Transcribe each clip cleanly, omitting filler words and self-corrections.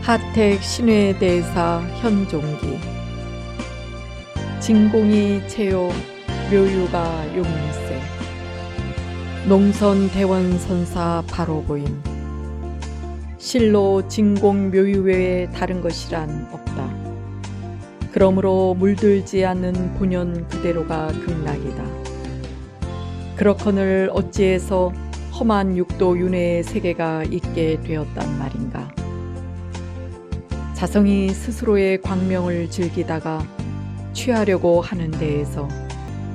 하택 신회대사 현종기. 진공이 체요 묘유가 용일세. 농선 대원선사 바로고임. 실로 진공 묘유 외에 다른 것이란 없다. 그러므로 물들지 않는 본연 그대로가 극락이다. 그렇거늘 어찌해서 험한 육도 윤회의 세계가 있게 되었단 말인가. 자성이 스스로의 광명을 즐기다가 취하려고 하는 데에서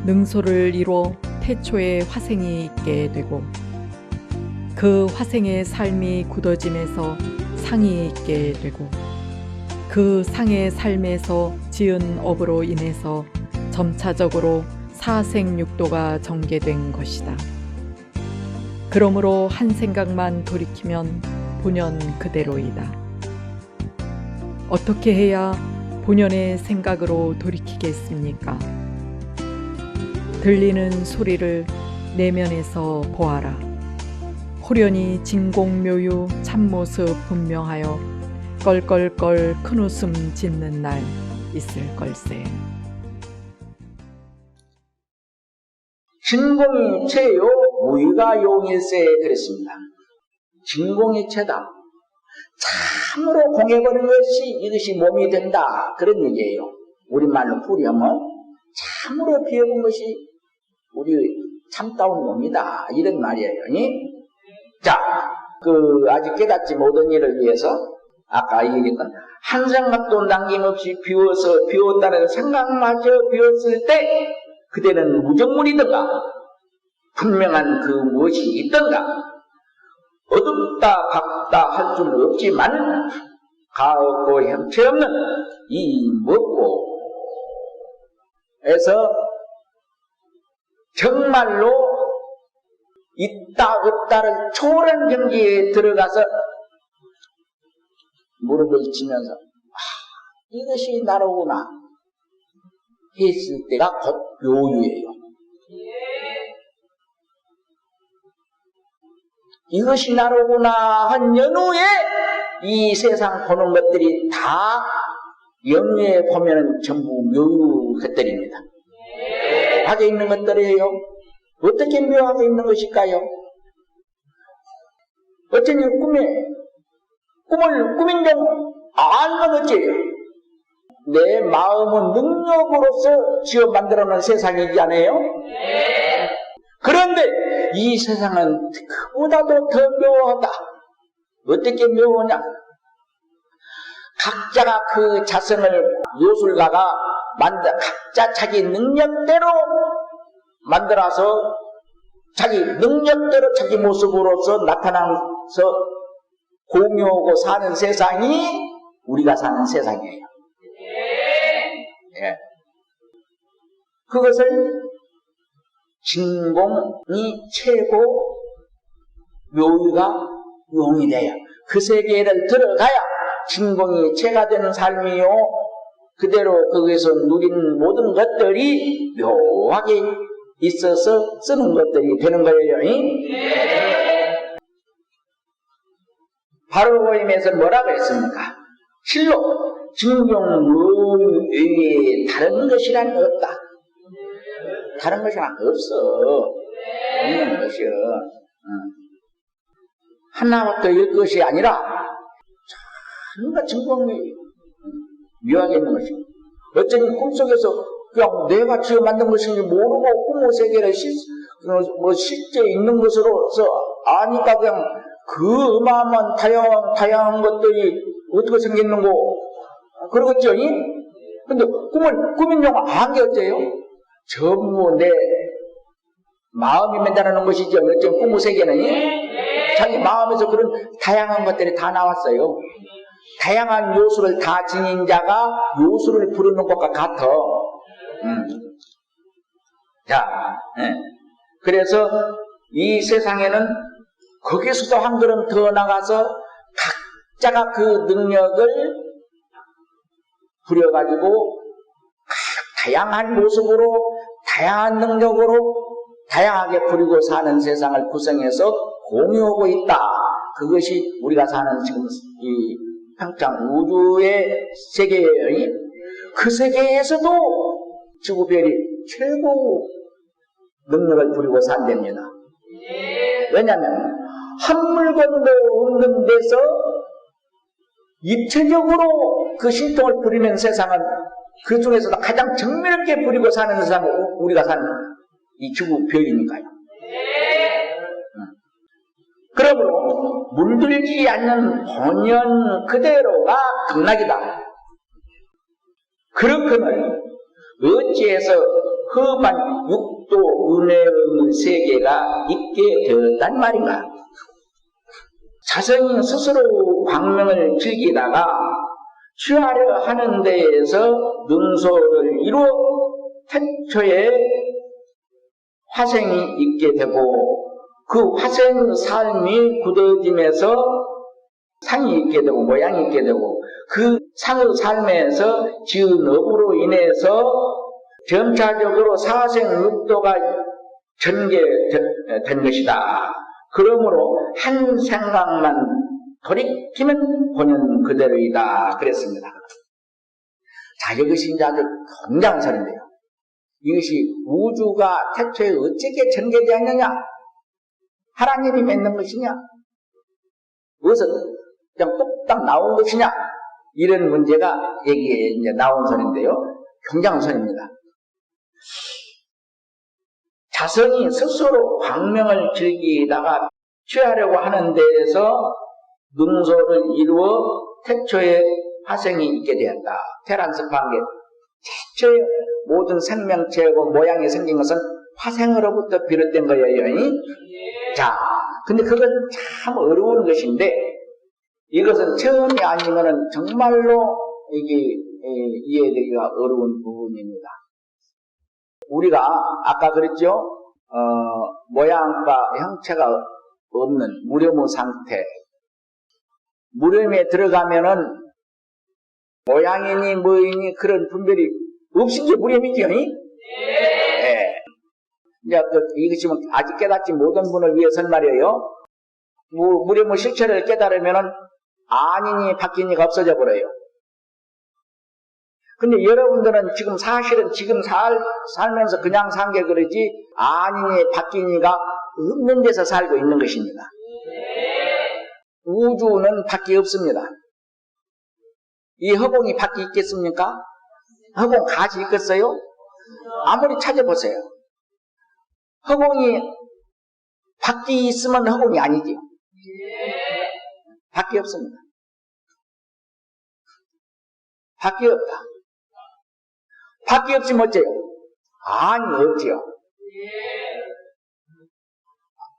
능소를 이뤄 태초의 화생이 있게 되고, 그 화생의 삶이 굳어짐에서 상이 있게 되고, 그 상의 삶에서 지은 업으로 인해서 점차적으로 사생육도가 전개된 것이다. 그러므로 한 생각만 돌이키면 본연 그대로이다. 어떻게 해야 본연의 생각으로 돌이키겠습니까? 들리는 소리를 내면에서 보아라. 호련히 진공묘유 참모습 분명하여 껄껄껄 큰웃음 짓는 날 있을 걸세. 진공이 체요 무유가 용일세 그랬습니다. 진공이 체다. 참으로 공해버린 것이 이것이 몸이 된다. 그런 얘기예요. 우리말로 풀이하면 참으로 비워본 것이 우리 참다운 몸이다. 이런 말이에요. 자, 아직 깨닫지 못한 일을 위해서 아까 얘기했던 한 생각도 남김없이 비웠다는 생각마저 비웠을 때 그대는 무정물이든가 분명한 그 무엇이 있던가 어둡다 밝다 할 수는 없지만 가없고 형체 없는 이 먹고 에서 정말로 있다 없다를 초월한 경지에 들어가서 무릎을 치면서 이것이 나로구나 했을 때가 곧 묘유예요. 이것이 나로구나 한 연후에 이 세상 보는 것들이 다 연후에 보면은 전부 묘유 것들입니다. 묘하게 있는 것들이에요. 어떻게 묘하게 있는 것일까요? 어쩌니 꿈을 꾸민 종 알면 어째요? 내 마음은 능력으로서 지어 만들어놓은 세상이지 않아요? 그런데 이 세상은 그보다도 더 묘하다. 어떻게 묘하냐? 각자가 그 자성을 요술가가 각자 자기 능력대로 만들어서 자기 능력대로 자기 모습으로서 나타나서 공유하고 사는 세상이 우리가 사는 세상이에요. 예. 그것을 진공이 최고 묘유가 용이 돼요. 그 세계를 들어가야 진공이 체가 되는 삶이요. 그대로 거기서 누린 모든 것들이 묘하게 있어서 쓰는 것들이 되는 거예요. 바로고임에서 뭐라고 했습니까? 실로 진공 외에 다른 것이란 없다. 다른 것이란 없어. 있는 것이요. 하나부터 열 것이 아니라 전부 진공이 묘하게 있는 것이고, 어쩌니 꿈속에서 그냥 내가 지어 만든 것인지 모르고 꿈의 세계를 실제 있는 것으로서 아니까 그냥 그 어마어마한 다양한 것들이 어떻게 생겼는고 그러겠죠? 근데 꾸민 종 안 게 어째요? 전부 내 마음이 만들어놓은 것이죠. 어쩌면 꿈의 세계는 자기 마음에서 그런 다양한 것들이 다 나왔어요. 다양한 요소를 다 지닌 자가 요소를 부르는 것과 같아. 자, 그래서 이 세상에는 거기서도 한 걸음 더 나가서 각자가 그 능력을 부려가지고 다양한 모습으로 다양한 능력으로 다양하게 부리고 사는 세상을 구성해서 공유하고 있다. 그것이 우리가 사는 지금 이 팽창 우주의 세계의 그 세계에서도 지구별이 최고 능력을 부리고 산답니다. 왜냐하면 한 물건도 없는 데서 입체적으로 그 신통을 부리는 세상은 그 중에서도 가장 정밀하게 부리고 사는 세상은 우리가 사는 이 지구별이니까요. 그러므로 물들지 않는 본연 그대로가 극락이다. 그렇거늘 어찌해서 험한 육도 은혜의 세계가 있게 되었단 말인가? 자성이 스스로 광명을 즐기다가 취하려 하는 데에서 능소를 이루어 태초에 화생이 있게 되고 그 화생 삶이 굳어짐에서 상이 있게 되고 모양이 있게 되고 그 상의 삶에서 지은 업으로 인해서 점차적으로 사생 육도가 전개된 것이다. 그러므로 한 생각만 돌이키면 본연 그대로이다. 그랬습니다. 자, 이것이 이제 아주 굉장한 설인데요. 이것이 우주가 태초에 어떻게 전개되었느냐? 하나님이 맺는 것이냐? 어디서 그냥 뚝딱 나온 것이냐? 이런 문제가 여기에 이제 나온 선인데요. 굉장한 선입니다. 자성이 스스로 광명을 즐기다가 취하려고 하는 데에서 능소를 이루어 태초에 화생이 있게 되었다. 테란스파한 게 태초에 모든 생명체하고 모양이 생긴 것은 화생으로부터 비롯된 거예요. 자, 근데 그건 참 어려운 것인데 이것은 처음이 아니면은 정말로 이게 이해되기가 어려운 부분입니다. 우리가 아까 그랬죠? 모양과 형체가 없는 무렴의 상태. 무렴에 들어가면은 모양이니 뭐이니 그런 분별이 없인 게 무렴이죠? 네. 이제 이것이 아직 깨닫지 못한 분을 위해서는 말이에요. 무렴의 실체를 깨달으면은 아니니 바뀌니가 없어져 버려요. 근데 여러분들은 지금 사실은 지금 살면서 그냥 산 게 그러지 아니니 바뀌니가 없는 데서 살고 있는 것입니다. 우주는 밖에 없습니다. 이 허공이 밖에 있겠습니까? 허공 가지 있겠어요? 아무리 찾아보세요. 허공이 밖에 있으면 허공이 아니죠. 밖에 없습니다. 밖에 없다. 밖에 없으면 어째요? 아니 없지요.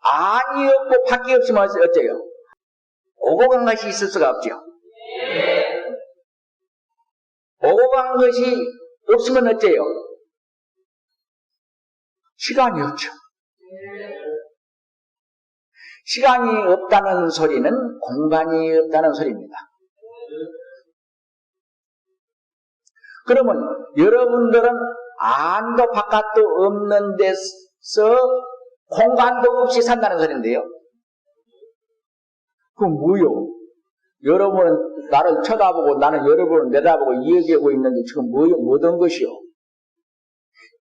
아니 없고 밖에 없으면 어째요? 오고 간 것이 있을 수가 없죠. 오고 간 것이 없으면 어째요? 시간이 없죠. 시간이 없다는 소리는 공간이 없다는 소리입니다. 그러면 여러분들은 안도 바깥도 없는 데서 공간도 없이 산다는 소리인데요. 그건 뭐요? 여러분은 나를 쳐다보고 나는 여러분을 내다보고 이야기하고 있는데 지금 뭐요? 뭐든 것이요?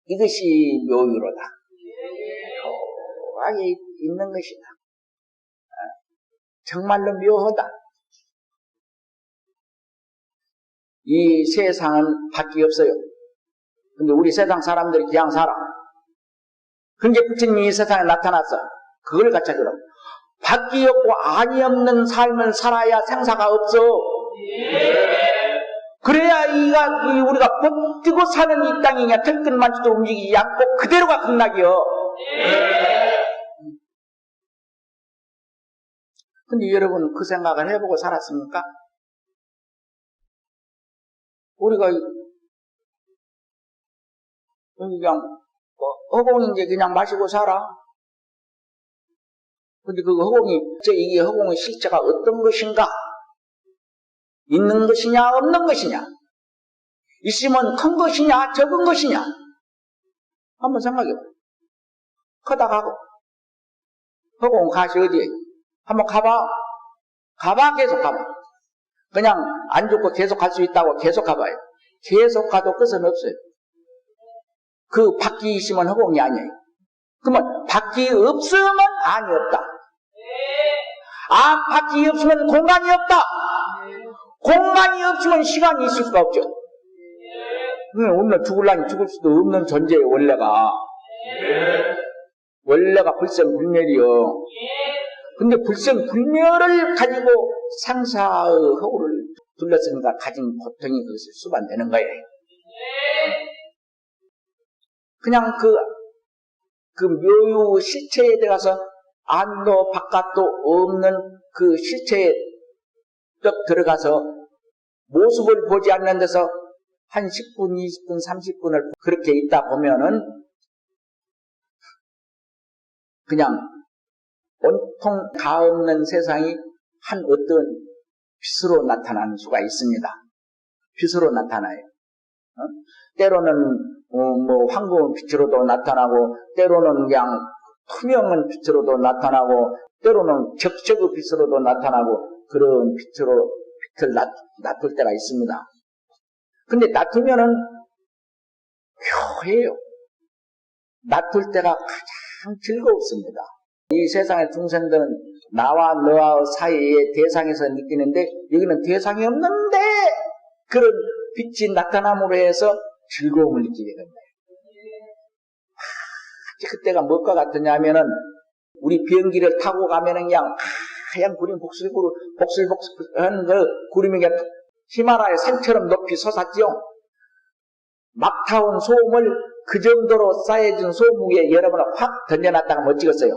이것이 묘유로다. 묘하게 있는 것이다. 정말로 묘하다. 이 세상은 밖에 없어요. 근데 우리 세상 사람들이 그냥 살아. 근데 부처님이 이 세상에 나타났어. 그걸 갖춰 들어. 밖에 없고 아니 없는 삶을 살아야 생사가 없어. 그래야 우리가 뻗뜨고 사는 이 땅이냐 털끝만치도 움직이지 않고 그대로가 극락이요. 근데 여러분 그 생각을 해보고 살았습니까? 우리가 그냥 허공인데 그냥 마시고 살아. 근데 그 허공이 이게 허공의 실체가 어떤 것인가? 있는 것이냐 없는 것이냐? 있으면 큰 것이냐 적은 것이냐? 한번 생각해봐. 커다 가고 허공 가시 어디에? 한번 가봐. 가봐 계속 가봐. 그냥 안 죽고 계속 갈 수 있다고 계속 가봐요. 계속 가도 끝은 없어요. 그 밖이 있으면 허공이 아니에요. 그러면 밖이 없으면 안이 없다. 밖이 없으면 공간이 없다. 공간이 없으면 시간이 있을 수가 없죠. 우리는 죽을라니 죽을 수도 없는 존재예요, 원래가. 원래가 불생불멸이요. 근데 불생불멸을 가지고 상사의 허울을 둘렀으니까 가진 고통이 그것을 수반되는 거예요. 그냥 그 묘유 실체에 들어가서 안도 바깥도 없는 그 실체에 딱 들어가서 모습을 보지 않는 데서 한 10분, 20분, 30분을 그렇게 있다 보면은 그냥 온통 가없는 세상이 한 어떤 빛으로 나타나는 수가 있습니다. 빛으로 나타나요. 때로는 뭐 황금 빛으로도 나타나고, 때로는 그냥 투명한 빛으로도 나타나고, 때로는 적적의 빛으로도 나타나고, 그런 빛을 놔둘 때가 있습니다. 근데 놔두면은 묘해요. 놔둘 때가 가장 즐겁습니다. 이 세상의 중생들은 나와 너와 사이의 대상에서 느끼는데, 여기는 대상이 없는데 그런 빛이 나타남으로 해서 즐거움을 느끼게 됩니다. 그때가 무엇과 같으냐면은, 우리 비행기를 타고 가면은 그냥 하얀 구름 복슬복슬한 그 구름이 그냥 히말라야 산처럼 높이 솟았지요. 막 타온 소음을 그 정도로 쌓여진 소음 위에 여러분을 확 던져놨다가 못 찍었어요.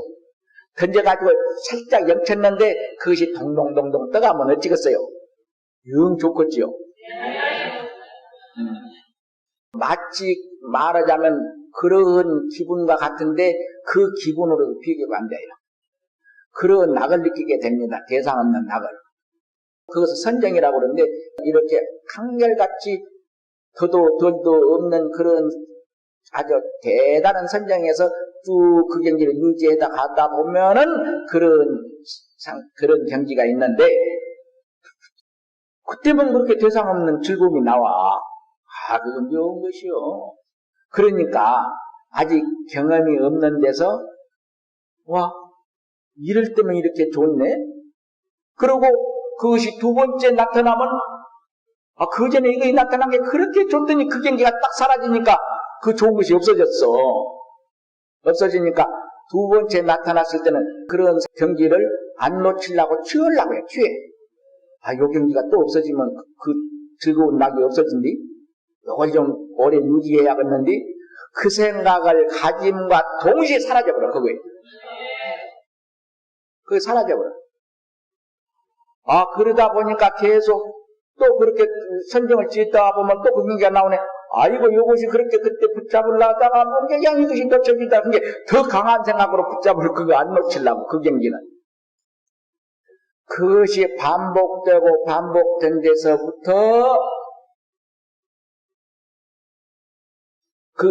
던져가지고 살짝 영쳤는데 그것이 동동동동 떠가면 어찌겠어요? 영 좋겠지요. 마치 말하자면 그런 기분과 같은데 그 기분으로 비교가 안 돼요. 그런 낙을 느끼게 됩니다. 대상 없는 낙을. 그것을 선정이라고 그러는데, 이렇게 한결같이 더도 덜도 없는 그런 아주 대단한 선정에서 쭉 그 경지를 유지해다 가다 보면은 그런 경지가 있는데, 그때만 그렇게 대상 없는 즐거움이 나와. 그건 좋은 것이요. 그러니까 아직 경험이 없는 데서 와, 이럴 때면 이렇게 좋네. 그리고 그것이 두 번째 나타나면 그 전에 이거 나타난 게 그렇게 좋더니 그 경기가 딱 사라지니까 그 좋은 것이 없어졌어. 없어지니까 두 번째 나타났을 때는 그런 경기를 안 놓치려고 취하려고 해. 취해. 요 경기가 또 없어지면 그 즐거운 낙이 없어진디? 이걸 좀 오래 유지해야겠는데, 그 생각을 가짐과 동시에 사라져버려. 그게 사라져버려. 그러다 보니까 계속 또 그렇게 선정을 지었다 보면 또 그 경기가 나오네. 이거 이것이 그렇게 그때 붙잡으려다가 그냥 이것이 놓쳐진다. 그게 더 강한 생각으로 붙잡을 그거 안 놓치려고, 그 경기는. 그것이 반복되고 반복된 데서부터 그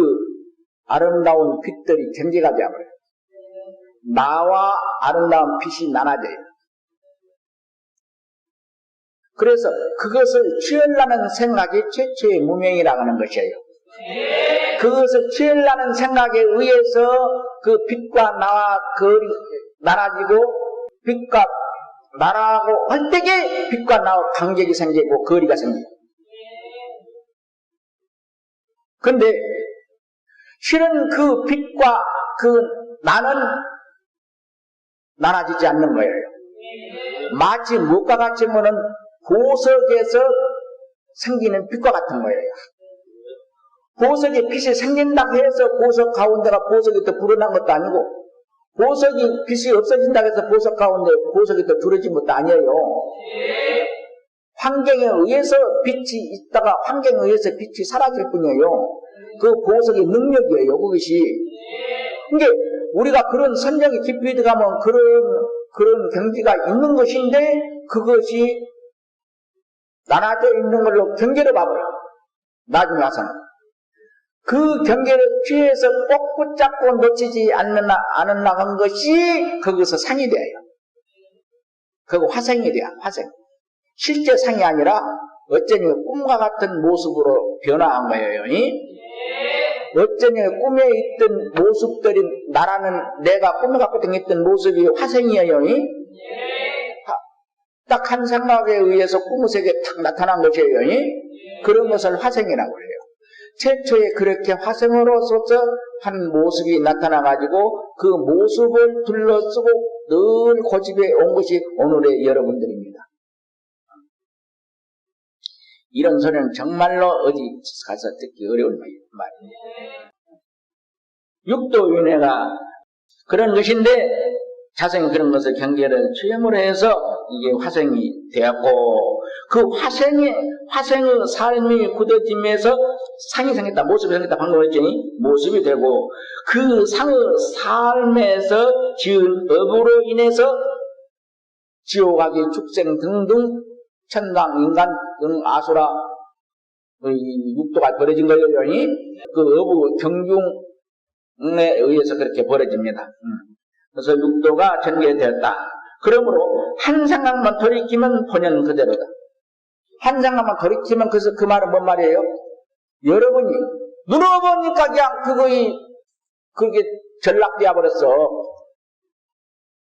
아름다운 빛들이 경계가 되어버려요. 나와 아름다운 빛이 나눠져요. 그래서 그것을 취하려는 생각이 최초의 무명이라고 하는 것이에요. 그것을 취하려는 생각에 의해서 그 빛과 나와 거리 나눠지고, 빛과 나라하고 할 때에 빛과 나와 간격이 생기고 거리가 생기고. 근데 실은 그 빛과 그 나는 나눠지지 않는 거예요. 마치 무엇과 같이 보면 보석에서 생기는 빛과 같은 거예요. 보석에 빛이 생긴다고 해서 보석 가운데가 보석이 더 불어난 것도 아니고, 보석이 빛이 없어진다고 해서 보석 가운데 보석이 더 줄어진 것도 아니에요. 환경에 의해서 빛이 있다가 환경에 의해서 빛이 사라질 뿐이에요. 그 보석의 능력이에요, 그것이. 그러니까 우리가 그런 선정이 깊이 들어가면 그런 경지가 있는 것인데, 그것이 나눠져 있는 걸로 경계를 봐버려. 나중에 와서는. 그 경계를 취해서 꼭 붙잡고 놓치지 않는다 한 것이 거기서 상이 돼요. 그거 화생이 돼요, 화생. 실제 상이 아니라 어쩌니 꿈과 같은 모습으로 변화한 거예요. 어쩌니 꿈에 있던 모습들이 나라는 내가 꿈에 갖고 있던 모습이 화생이에요. 딱 한 생각에 의해서 꿈의 세계에 탁 나타난 것이에요. 그런 것을 화생이라고 해요. 최초에 그렇게 화생으로서서 한 모습이 나타나가지고 그 모습을 둘러쓰고 늘 고집해 온 것이 오늘의 여러분들입니다. 이런 소리는 정말로 어디 가서 듣기 어려운 말입니다. 육도윤회가 그런 것인데 자성이 그런 것을 경계를 취함으로 해서 이게 화생이 되었고, 그 화생의 삶이 굳어짐에서 상이 생겼다, 모습이 생겼다, 방금 했더니 모습이 되고, 그 상의 삶에서 지은 업으로 인해서 지옥하기 축생 등등 천당, 인간 등 아수라 육도가 벌어진 거예요. 그 업의 경중에 의해서 그렇게 벌어집니다. 그래서 육도가 전개되었다. 그러므로 한 생각만 돌이키면 본연 그대로다. 한 생각만 돌이키면 그 말은 뭔 말이에요? 여러분이 눈으로 보니까 그냥 그게 전락되어 버렸어.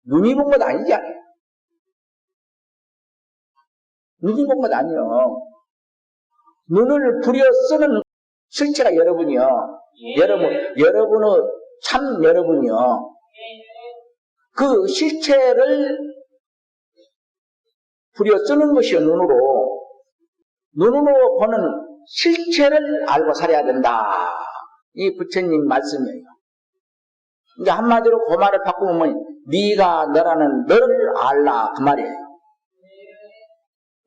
눈이 본 것 아니잖아요. 눈이 본 것 아니요. 눈을 부려 쓰는 실체가 여러분이요. 여러분의 참 여러분이요. 그 실체를 부려 쓰는 것이요, 눈으로. 눈으로 보는 실체를 알고 살아야 된다. 이 부처님 말씀이에요. 그러니까 한마디로 그 말을 바꾸면 네가 너라는 너를 알라, 그 말이에요.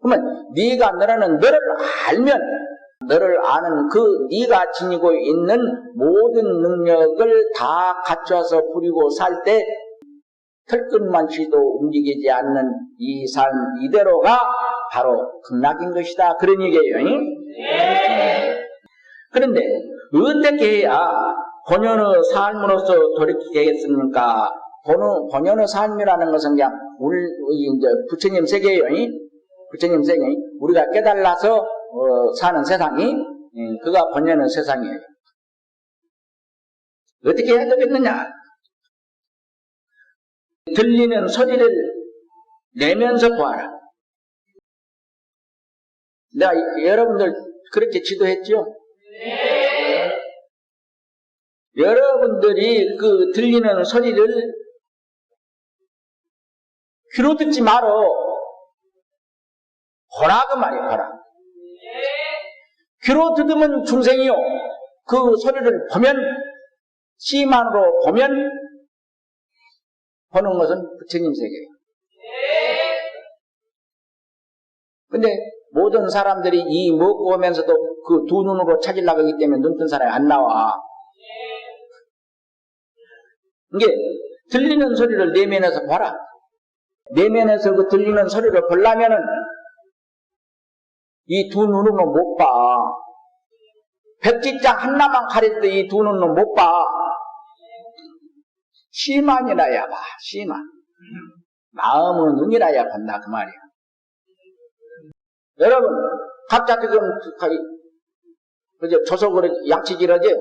그러면 네가 너라는 너를 알면 너를 아는 그 네가 지니고 있는 모든 능력을 다 갖춰서 부리고 살 때 털끝만치도 움직이지 않는 이 삶 이대로가 바로 극락인 것이다. 그런 얘기예요. 그런데 어떻게 해야 본연의 삶으로서 돌이키겠습니까? 본연의 삶이라는 것은 그냥 이제 부처님 세계예요. 부처님 세계. 우리가 깨달아서 사는 세상이 그가 본연의 세상이에요. 어떻게 해야 되겠느냐? 들리는 소리를 내면서 보아라. 내가 여러분들 그렇게 지도했죠? 네. 여러분들이 그 들리는 소리를 귀로 듣지 말어. 보라 그 말이에요. 보라. 귀로 들으면 중생이요. 그 소리를 보면 시만으로 보면 보는 것은 부처님 세계예요. 근데 모든 사람들이 이 먹고 오면서도 그 두 눈으로 찾으려고 하기 때문에 눈 뜬 사람이 안 나와. 이게 들리는 소리를 내면에서 봐라. 내면에서 그 들리는 소리를 보려면은 이 두 눈으로 못 봐. 백지장 하나만 가려도 이 두 눈으로 못 봐. 시만이라야 봐. 시만. 마음의 눈이라야 본다. 그 말이야. 여러분, 각자 지금 그저 조석으로 양치질하지?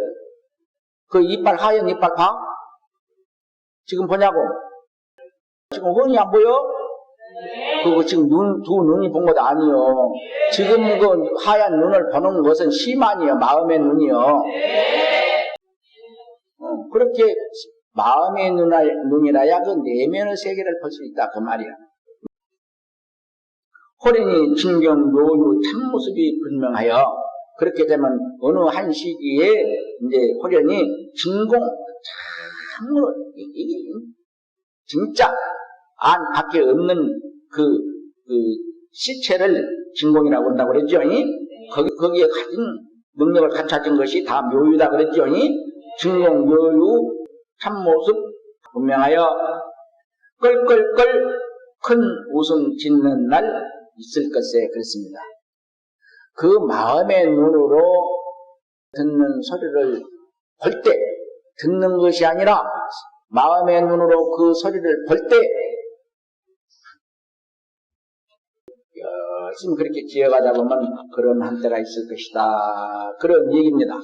그 이빨 하얀 이빨 봐? 지금 보냐고? 지금 흔히 안 보여? 그거 지금 두 눈이 본 것도 아니요. 지금 그 하얀 눈을 보는 것은 시만이요. 마음의 눈이요. 그렇게 마음의 눈이라야 그 내면의 세계를 볼 수 있다. 그 말이야. 호련히 진경 묘유 참모습이 분명하여 그렇게 되면 어느 한 시기에 이제 호련히 진공 참으로 이게 진짜 안 밖에 없는 그 시체를 진공이라고 한다고 그랬죠. 거기에 가진 능력을 갖춰진 것이 다 묘유다 그랬죠. 진공 묘유 참모습 분명하여 껄껄껄 큰 웃음 짓는 날 있을 것에 그렇습니다. 그 마음의 눈으로 듣는 소리를 볼 때 듣는 것이 아니라 마음의 눈으로 그 소리를 볼 때 열심히 그렇게 기어가다 보면 그런 한때가 있을 것이다. 그런 얘기입니다.